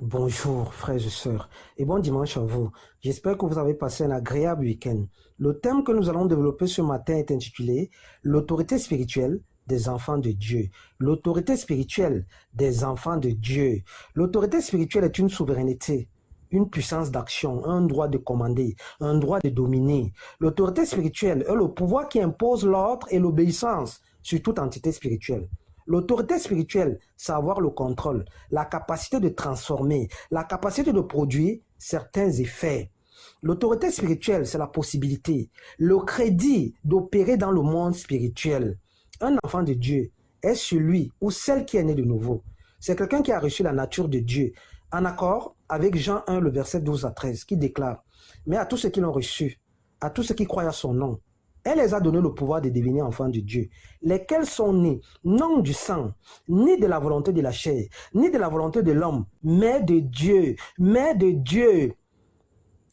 Bonjour frères et sœurs et bon dimanche à vous. J'espère que vous avez passé un agréable week-end. Le thème que nous allons développer ce matin est intitulé l'autorité spirituelle des enfants de Dieu. L'autorité spirituelle des enfants de Dieu. L'autorité spirituelle est une souveraineté, une puissance d'action, un droit de commander, un droit de dominer. L'autorité spirituelle est le pouvoir qui impose l'ordre et l'obéissance sur toute entité spirituelle. L'autorité spirituelle, c'est avoir le contrôle, la capacité de transformer, la capacité de produire certains effets. L'autorité spirituelle, c'est la possibilité, le crédit d'opérer dans le monde spirituel. Un enfant de Dieu est celui ou celle qui est né de nouveau. C'est quelqu'un qui a reçu la nature de Dieu, en accord avec Jean 1, le verset 12 à 13, qui déclare « Mais à tous ceux qui l'ont reçu, à tous ceux qui croient à son nom, elle les a donné le pouvoir de devenir enfants de Dieu, lesquels sont nés, non du sang, ni de la volonté de la chair, ni de la volonté de l'homme, mais de Dieu. Mais de Dieu.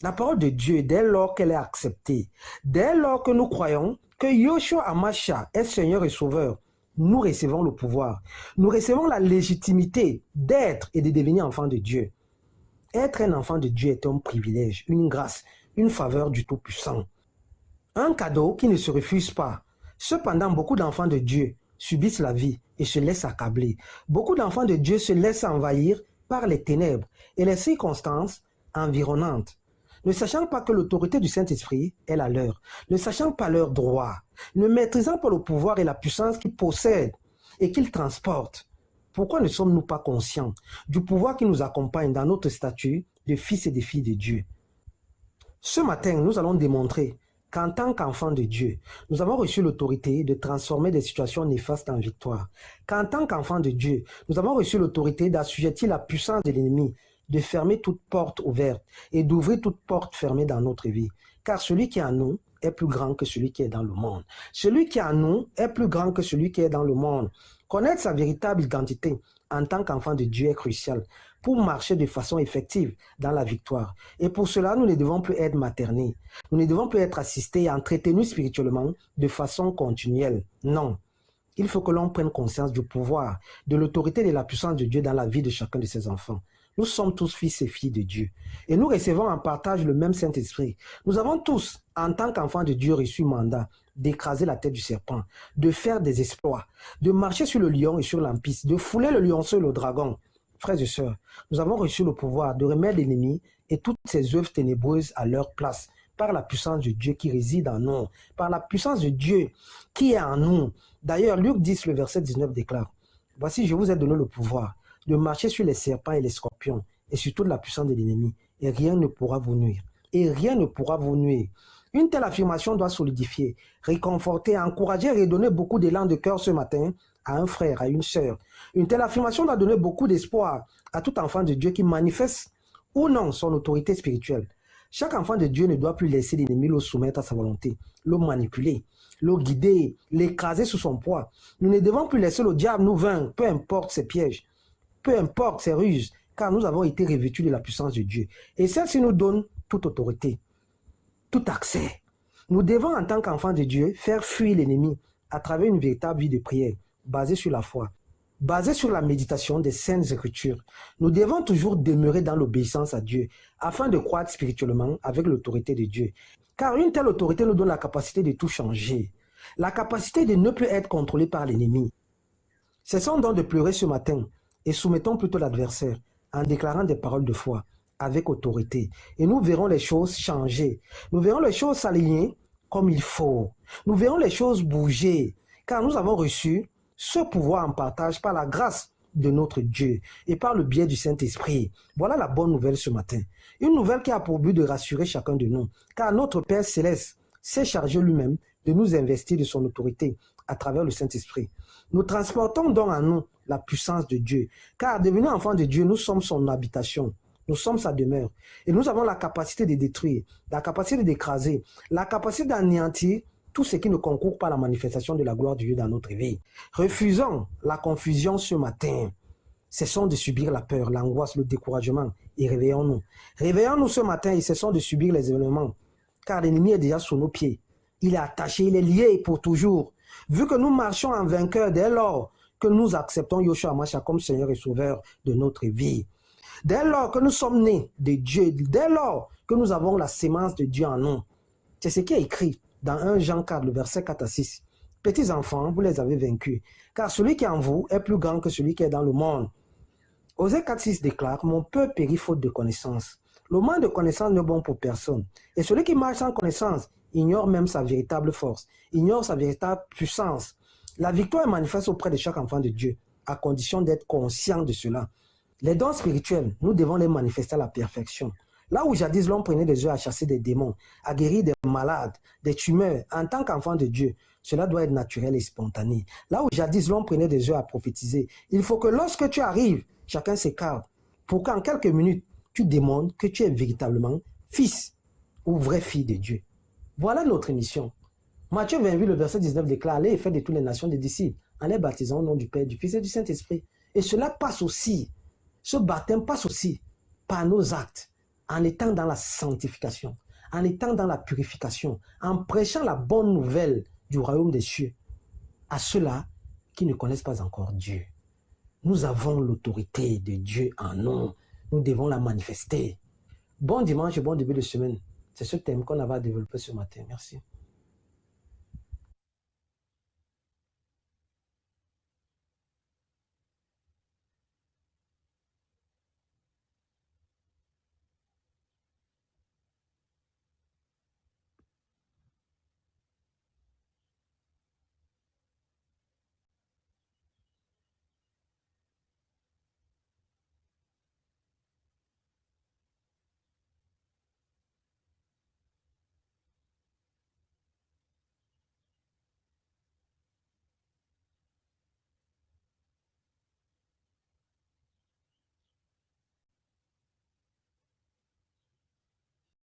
La parole de Dieu, dès lors qu'elle est acceptée, dès lors que nous croyons que Yoshua Hamashiach est Seigneur et Sauveur, nous recevons le pouvoir. Nous recevons la légitimité d'être et de devenir enfants de Dieu. Être un enfant de Dieu est un privilège, une grâce, une faveur du Tout-Puissant. Un cadeau qui ne se refuse pas. Cependant, beaucoup d'enfants de Dieu subissent la vie et se laissent accabler. Beaucoup d'enfants de Dieu se laissent envahir par les ténèbres et les circonstances environnantes, ne sachant pas que l'autorité du Saint-Esprit est la leur, ne sachant pas leur droit, ne maîtrisant pas le pouvoir et la puissance qu'ils possèdent et qu'ils transportent. Pourquoi ne sommes-nous pas conscients du pouvoir qui nous accompagne dans notre statut de fils et de filles de Dieu? Ce matin, nous allons démontrer qu'en tant qu'enfants de Dieu, nous avons reçu l'autorité de transformer des situations néfastes en victoire. Qu'en tant qu'enfants de Dieu, nous avons reçu l'autorité d'assujettir la puissance de l'ennemi, de fermer toute porte ouverte et d'ouvrir toute porte fermée dans notre vie. Car celui qui est en nous est plus grand que celui qui est dans le monde. Celui qui est en nous est plus grand que celui qui est dans le monde. Connaître sa véritable identité en tant qu'enfant de Dieu est crucial pour marcher de façon effective dans la victoire. Et pour cela, nous ne devons plus être maternés. Nous ne devons plus être assistés et entretenus spirituellement de façon continuelle. Non. Il faut que l'on prenne conscience du pouvoir, de l'autorité et de la puissance de Dieu dans la vie de chacun de ses enfants. Nous sommes tous fils et filles de Dieu. Et nous recevons en partage le même Saint-Esprit. Nous avons tous, en tant qu'enfants de Dieu, reçu mandat d'écraser la tête du serpent, de faire des exploits, de marcher sur le lion et sur l'empisse, de fouler le lionceau et le dragon. Frères et sœurs, nous avons reçu le pouvoir de remettre l'ennemi et toutes ses œuvres ténébreuses à leur place par la puissance de Dieu qui réside en nous, par la puissance de Dieu qui est en nous. D'ailleurs, Luc 10, le verset 19 déclare « Voici, je vous ai donné le pouvoir de marcher sur les serpents et les scorpions et sur toute la puissance de l'ennemi, et rien ne pourra vous nuire. Et rien ne pourra vous nuire. » Une telle affirmation doit solidifier, réconforter, encourager et redonner beaucoup d'élan de cœur ce matin à un frère, à une sœur. Une telle affirmation doit donner beaucoup d'espoir à tout enfant de Dieu qui manifeste ou non son autorité spirituelle. Chaque enfant de Dieu ne doit plus laisser l'ennemi le soumettre à sa volonté, le manipuler, le guider, l'écraser sous son poids. Nous ne devons plus laisser le diable nous vaincre, peu importe ses pièges, peu importe ses ruses, car nous avons été revêtus de la puissance de Dieu. Et celle-ci nous donne toute autorité, tout accès. Nous devons, en tant qu'enfants de Dieu, faire fuir l'ennemi à travers une véritable vie de prière, basée sur la foi, basée sur la méditation des Saintes Écritures. Nous devons toujours demeurer dans l'obéissance à Dieu, afin de croître spirituellement avec l'autorité de Dieu. Car une telle autorité nous donne la capacité de tout changer, la capacité de ne plus être contrôlé par l'ennemi. Cessons donc de pleurer ce matin et soumettons plutôt l'adversaire en déclarant des paroles de foi avec autorité. Et nous verrons les choses changer. Nous verrons les choses s'aligner comme il faut. Nous verrons les choses bouger, car nous avons reçu ce pouvoir en partage par la grâce de notre Dieu et par le biais du Saint-Esprit. Voilà la bonne nouvelle ce matin. Une nouvelle qui a pour but de rassurer chacun de nous, car notre Père Céleste s'est chargé lui-même de nous investir de son autorité à travers le Saint-Esprit. Nous transportons donc en nous la puissance de Dieu, car devenus enfants de Dieu, nous sommes son habitation. Nous sommes sa demeure. Et nous avons la capacité de détruire, la capacité d'écraser, la capacité d'anéantir tout ce qui ne concourt pas à la manifestation de la gloire de Dieu dans notre vie. Refusons la confusion ce matin. Cessons de subir la peur, l'angoisse, le découragement et réveillons-nous. Réveillons-nous ce matin et cessons de subir les événements, car l'ennemi est déjà sous nos pieds. Il est attaché, il est lié pour toujours. Vu que nous marchons en vainqueur dès lors que nous acceptons Yoshua Hamashiach comme Seigneur et Sauveur de notre vie. Dès lors que nous sommes nés de Dieu, dès lors que nous avons la sémence de Dieu en nous, c'est ce qui est écrit dans 1 Jean 4, le verset 4 à 6. Petits enfants, vous les avez vaincus, car celui qui est en vous est plus grand que celui qui est dans le monde. Osée 4, 6 déclare, mon peuple périt faute de connaissance. Le manque de connaissance n'est bon pour personne. Et celui qui marche sans connaissance ignore même sa véritable force, ignore sa véritable puissance. La victoire est manifeste auprès de chaque enfant de Dieu, à condition d'être conscient de cela. Les dons spirituels, nous devons les manifester à la perfection. Là où jadis l'homme prenait des œufs à chasser des démons, à guérir des malades, des tumeurs, en tant qu'enfant de Dieu, cela doit être naturel et spontané. Là où jadis l'homme prenait des œufs à prophétiser, il faut que lorsque tu arrives, chacun s'écarte, pour qu'en quelques minutes, tu démontres que tu es véritablement fils ou vraie fille de Dieu. Voilà notre mission. Matthieu 28, le verset 19 déclare, allez et faites de toutes les nations des disciples, en les baptisant au nom du Père, du Fils et du Saint-Esprit. Et cela passe aussi, ce baptême passe aussi par nos actes, en étant dans la sanctification, en étant dans la purification, en prêchant la bonne nouvelle du royaume des cieux à ceux-là qui ne connaissent pas encore Dieu. Nous avons l'autorité de Dieu en nous. Nous devons la manifester. Bon dimanche et bon début de semaine. C'est ce thème qu'on avait développé ce matin. Merci.